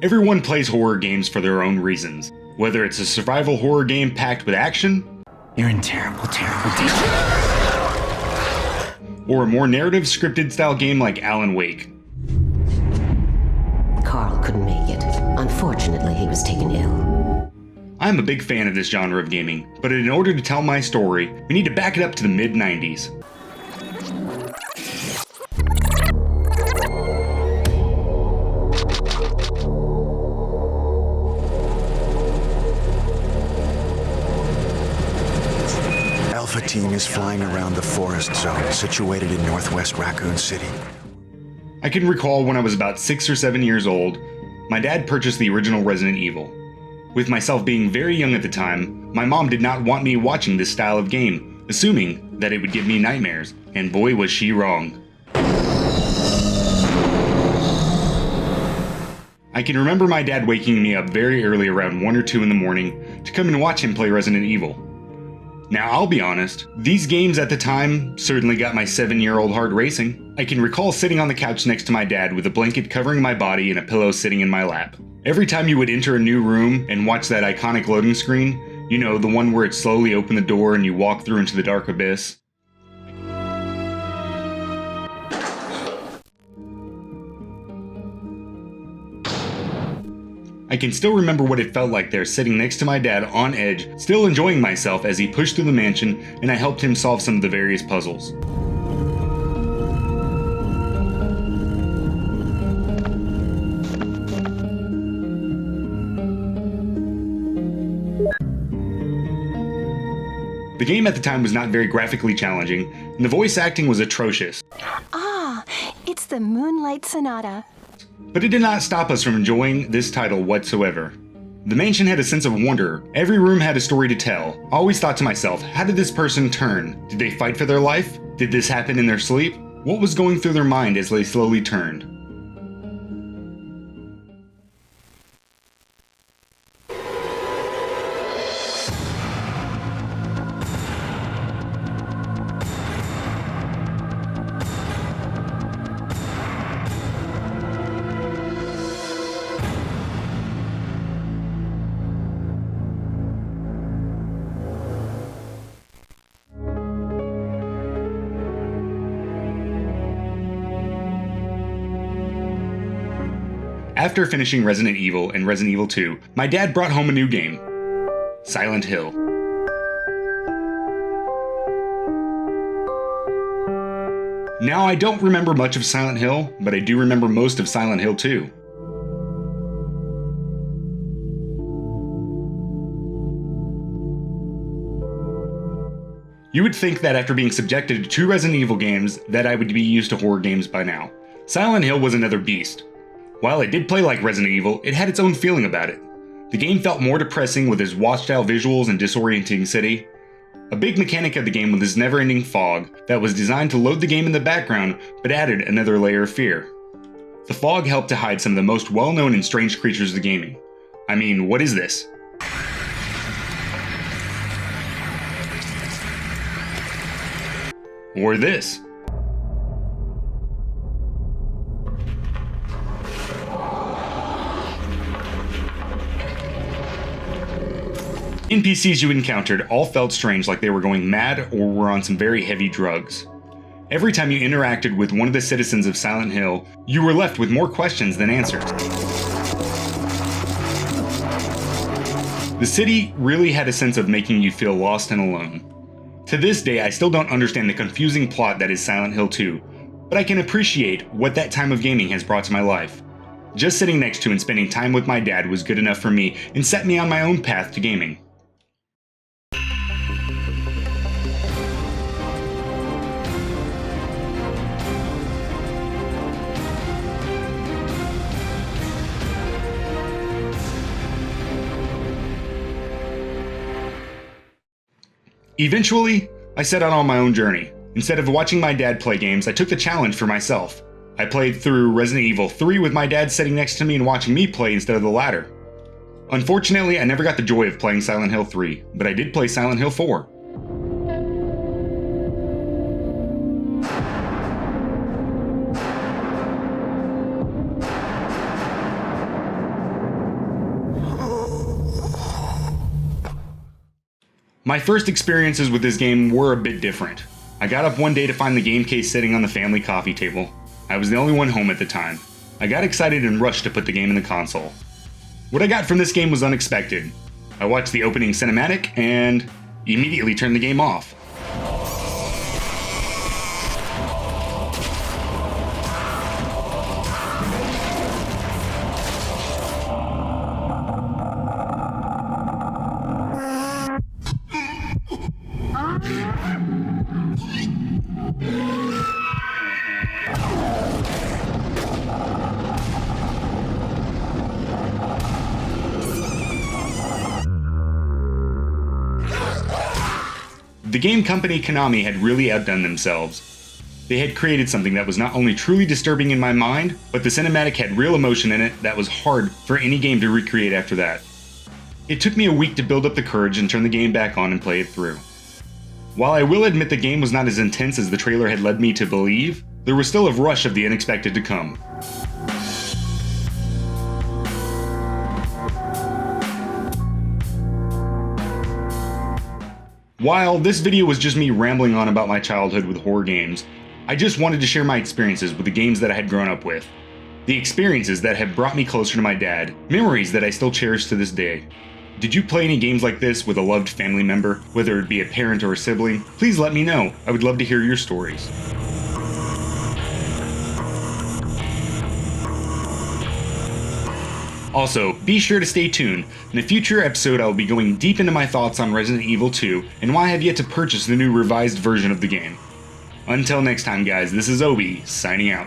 Everyone plays horror games for their own reasons. Whether it's a survival horror game packed with action, You're in terrible danger. or a more narrative scripted style game like Alan Wake. Carl couldn't make it. Unfortunately, he was taken ill. I'm a big fan of this genre of gaming, but in order to tell my story, we need to back it up to the mid-90s. Alpha Team is flying around the forest zone situated in northwest Raccoon City. I can recall when I was about 6 or 7 years old, my dad purchased the original Resident Evil. With myself being very young at the time, my mom did not want me watching this style of game, assuming that it would give me nightmares, and boy was she wrong. I can remember my dad waking me up very early around 1 or 2 in the morning to come and watch him play Resident Evil. Now, I'll be honest, these games at the time certainly got my 7-year-old heart racing. I can recall sitting on the couch next to my dad with a blanket covering my body and a pillow sitting in my lap. Every time you would enter a new room and watch that iconic loading screen, you know, the one where it slowly opened the door and you walk through into the dark abyss. I can still remember what it felt like there sitting next to my dad on edge, still enjoying myself as he pushed through the mansion and I helped him solve some of the various puzzles. The game at the time was not very graphically challenging, and the voice acting was atrocious. Ah, it's the Moonlight Sonata. But it did not stop us from enjoying this title whatsoever. The mansion had a sense of wonder. Every room had a story to tell. I always thought to myself, how did this person turn? Did they fight for their life? Did this happen in their sleep? What was going through their mind as they slowly turned? After finishing Resident Evil and Resident Evil 2, my dad brought home a new game, Silent Hill. Now, I don't remember much of Silent Hill, but I do remember most of Silent Hill 2. You would think that after being subjected to 2 Resident Evil games that I would be used to horror games by now. Silent Hill was another beast. While it did play like Resident Evil, it had its own feeling about it. The game felt more depressing with its watched-out visuals and disorienting city. A big mechanic of the game was this never-ending fog that was designed to load the game in the background but added another layer of fear. The fog helped to hide some of the most well-known and strange creatures of gaming. I mean, what is this? Or this? NPCs you encountered all felt strange, like they were going mad or were on some very heavy drugs. Every time you interacted with one of the citizens of Silent Hill, you were left with more questions than answers. The city really had a sense of making you feel lost and alone. To this day, I still don't understand the confusing plot that is Silent Hill 2, but I can appreciate what that time of gaming has brought to my life. Just sitting next to and spending time with my dad was good enough for me and set me on my own path to gaming. Eventually, I set out on my own journey. Instead of watching my dad play games, I took the challenge for myself. I played through Resident Evil 3 with my dad sitting next to me and watching me play instead of the latter. Unfortunately, I never got the joy of playing Silent Hill 3, but I did play Silent Hill 4. My first experiences with this game were a bit different. I got up one day to find the game case sitting on the family coffee table. I was the only one home at the time. I got excited and rushed to put the game in the console. What I got from this game was unexpected. I watched the opening cinematic and immediately turned the game off. The game company Konami had really outdone themselves. They had created something that was not only truly disturbing in my mind, but the cinematic had real emotion in it that was hard for any game to recreate after that. It took me a week to build up the courage and turn the game back on and play it through. While I will admit the game was not as intense as the trailer had led me to believe, there was still a rush of the unexpected to come. While this video was just me rambling on about my childhood with horror games, I just wanted to share my experiences with the games that I had grown up with. The experiences that have brought me closer to my dad, memories that I still cherish to this day. Did you play any games like this with a loved family member, whether it be a parent or a sibling? Please let me know. I would love to hear your stories. Also, be sure to stay tuned. In a future episode, I will be going deep into my thoughts on Resident Evil 2 and why I have yet to purchase the new revised version of the game. Until next time, guys, this is Obi, signing out.